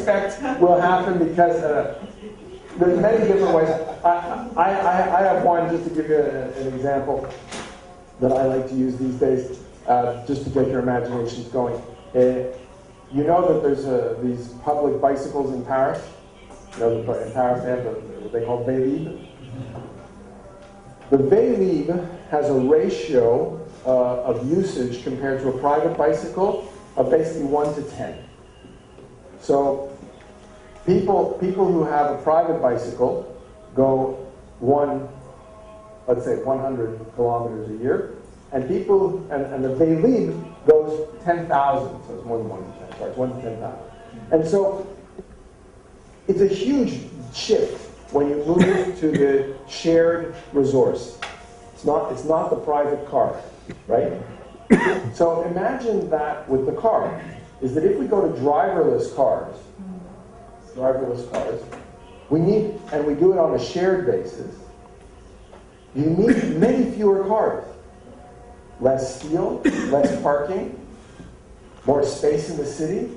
expect will happen because there's many different ways. I have one, just to give you an example, that I like to use these days, just to get your imaginations going. You know that there's these public bicycles in Paris? You know, in Paris they have what they call Vélib. The Vélib has a ratio of usage compared to a private bicycle of basically 1 to 10. So people who have a private bicycle go let's say 100 kilometers a year, and the Vélib goes 10,000, so it's more than 1 to 10, sorry, it's 1 to 10,000. And so it's a huge shift when you move to the shared resource. It's not the private car, right? So imagine that with the car, is that if we go to driverless cars, we need, and we do it on a shared basis, you need many fewer cars. Less steel, less parking, more space in the city,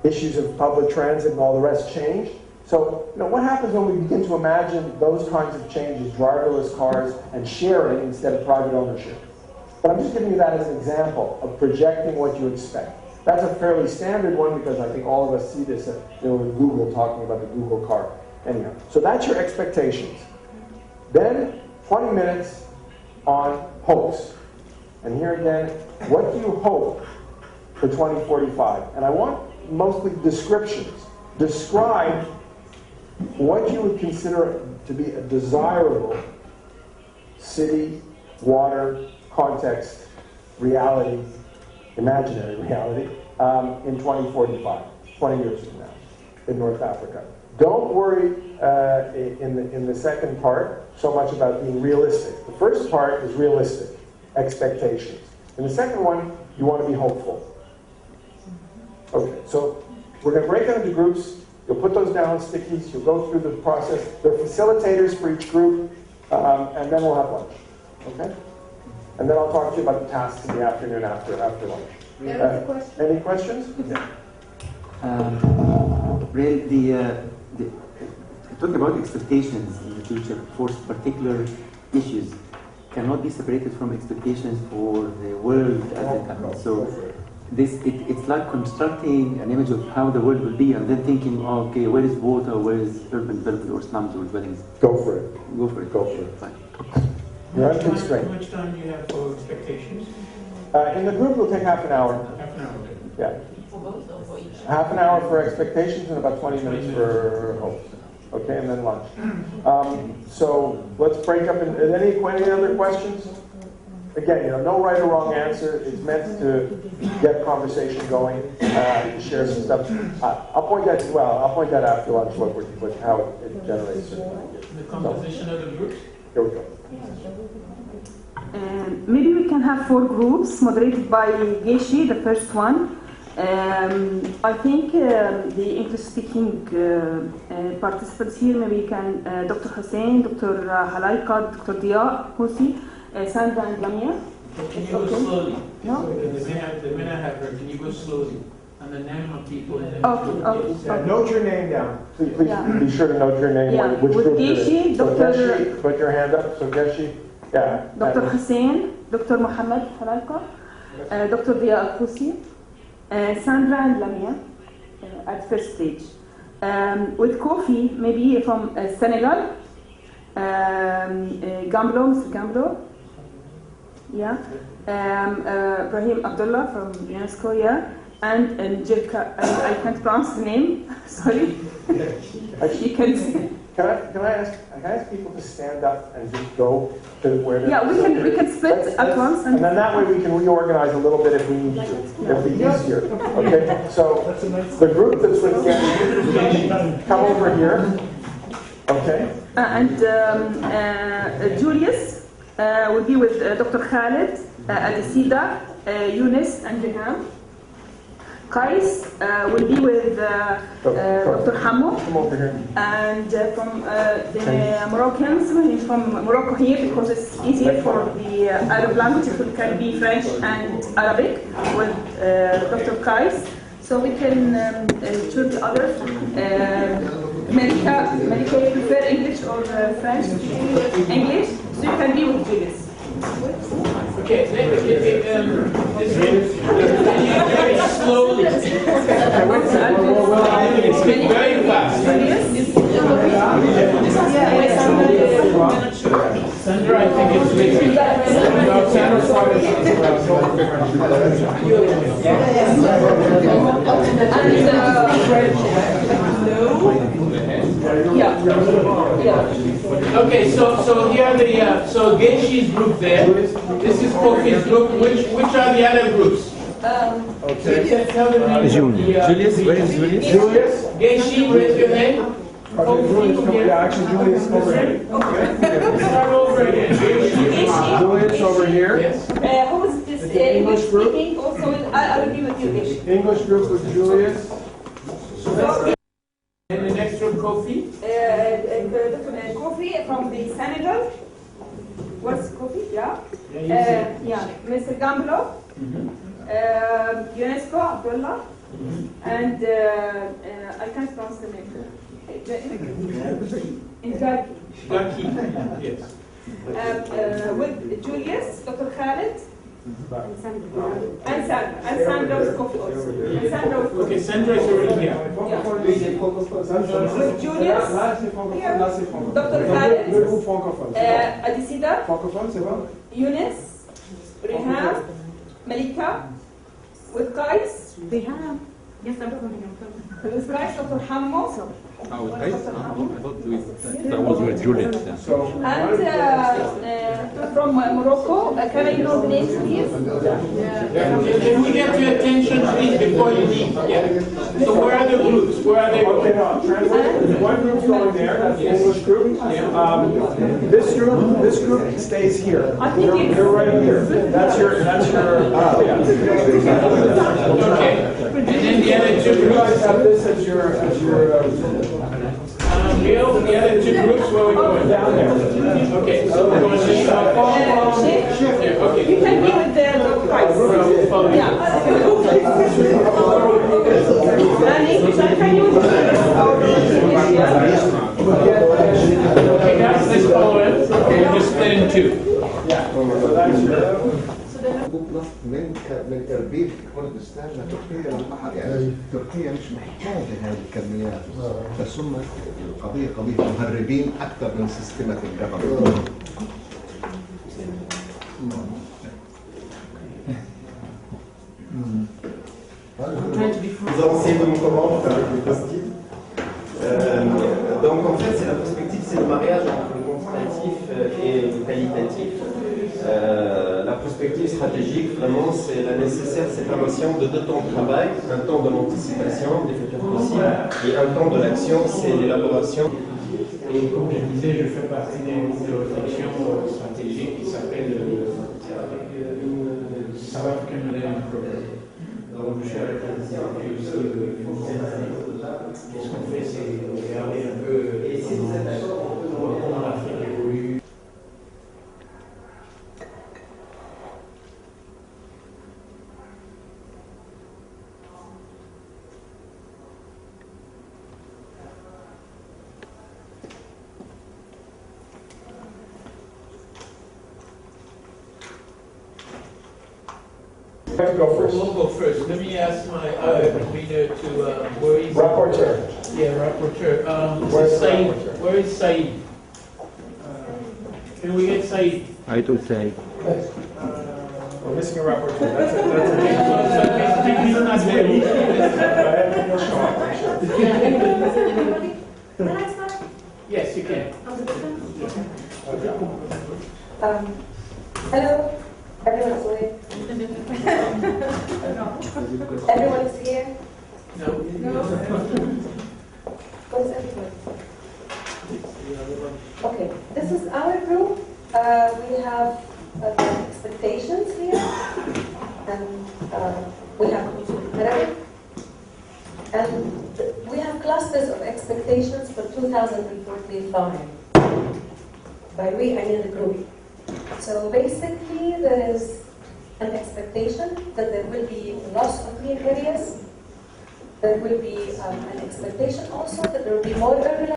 issues of public transit and all the rest change. So, what happens when we begin to imagine those kinds of changes, driverless cars and sharing instead of private ownership? But I'm just giving you that as an example of projecting what you expect. That's a fairly standard one because I think all of us see this in Google talking about the Google car. Anyhow, so that's your expectations. Then 20 minutes on hopes. And here again, what do you hope for 2045? And I want mostly descriptions. Describe what you would consider to be a desirable city, water, context, reality, imaginary reality, in 2045, 20 years from now, in North Africa. Don't worry in the second part so much about being realistic. The first part is realistic, expectations. In the second one, you want to be hopeful. Okay, so we're going to break it into groups. You'll put those down on stickies. You'll go through the process. There are facilitators for each group, and then we'll have lunch. Okay? And then I'll talk to you about the tasks in the afternoon after lunch. Any questions? Yeah. Talking about expectations in the future for particular issues cannot be separated from expectations for the world as it happens. So it's like constructing an image of how the world will be and then thinking, okay, where is water, where is urban development or slums or dwellings? Go for it. Go for it. Fine. You're unconstrained. How much time do you have for expectations? In the group, we'll take half an hour. Half an hour. Yeah. For both or for each? Half an hour for expectations and about 20 minutes for hopes. Okay, and then lunch. So let's break up. Any other questions? Again, no right or wrong answer. It's meant to get conversation going, share some stuff. I'll point that after lunch. How it generates. The composition of the groups. Here we go. Maybe we can have 4 groups moderated by Geshi, the first one. I think the English-speaking participants here, maybe you can Dr. Hussein, Dr. Halaika, Dr. Dia, Husi, Sandra and Lamia. Can you go slowly? No? The minute I have her, can you go slowly? And the name of people. Okay. Note your name down. Please be sure to note your name. Yeah. Which With group you're Geshi, in. So Dr. Geshi, put your hand up. So Geshi, yeah. Dr. Hussein, Dr. Mohammed Halaika, Dr. Dia Husi, Sandra and Lamia at first stage. With Kofi, maybe from Senegal, Gamblo, Mr. Gamblo, yeah, Brahim Abdullah from UNESCO, yeah, and Jirka, I can't pronounce the name, sorry. You can. Can I ask people to stand up and just go to where they're... Yeah, we can split at once. And then that way we can reorganize a little bit if we need to. It'll be easier. Okay, so the group that's with Gary, come over here. Okay. And Julius will be with Dr. Khalid, Adesida, Yunus, and Riham. Kais will be with Dr. Hammo, and from the Moroccans, he's from Morocco here because it's easier for the Arab language. It can be French and Arabic with Dr. Kais. So So we can choose the others. Malika, you prefer English or French? English. So you can be with Julius. Okay, very slowly. Speak very fast. Sandra, I think it's leaving. No, Sandra's probably Okay, so here are the so Geishi's group there. This is Kofi's group. Which are the other groups? Julius, where is Julius? Julius? Geishi, raise your hand. Okay, Julius, actually Julius over here. Start over again. Julius over here. Yes. Who is this English speaking? Also, I will be with you, Geishi. English group with Julius. And the next group, Kofi. Kofi from the Senegal. What's Kofi? Yeah. Mr. Gamblo. UNESCO, Abdullah. And I can't pronounce the name. Lucky. Yes. With Julius, Dr. Khalid. And Sandra was Kofi also. Okay, Sandra is already here. With Julius, Dr. Khalid, Adisida, Younes, Reham, Malika, with Qais. Reham. Yes, I'm coming. With Qais, Dr. Hammo. I thought that was with Juliet. And from Morocco, can I know the names, please? Can we get your attention, please, before you leave? Yeah. So where are the groups? Where are they Okay, going? no, translate. One group's going there, that's the English group. This group stays here. You're right here. That's your, yeah. Okay. And then the other two You guys groups. have this as your Bill, the other two groups, where we going? down there. Okay, so we're going to start. Okay. You can be with the Qais. Yeah. And English, I can use English or English, yeah? Okay, guys, let's follow it. Okay, we'll just split in two. Yeah. So that's your. من اربيل كردستان لتركيا للبحر، يعني تركيا مش محتاجه هذه الكميات، بس هم قضيه مهربين اكثر من سيستمة الجبر. Nous allons essayer de montrer faire avec les post-it. Donc en fait, c'est la perspective, c'est le mariage entre le quantitatif et le qualitatif. La perspective stratégique, vraiment, c'est la nécessaire séparation de deux temps de travail, un temps de l'anticipation des futurs possibles et un temps de l'action, c'est l'élaboration. Et comme je disais, je fais partie d'un groupe de réflexion stratégique qui s'appelle South African Millennium Program. Donc je suis avec la aussi qu'est-ce qu'on fait, c'est regarder un peu comment l'Afrique évolue. You have to go first. We'll go first. Let me ask my other reader to where is Rapporteur. Yeah, rapporteur. Where's the Said. rapporteur? Where is Said? Can we get Said? I to say. We're missing a rapporteur. That's it. He's not there. Can I start? Yes, you can. Hello, everyone's awake. Everyone is here. No. Where's everyone? Okay, this is our group. We have expectations here, and we have therapy. And we have clusters of expectations for 2045. By we, I mean the group. So basically, there is an expectation that there will be loss of green areas, there will be an expectation also that there will be more urban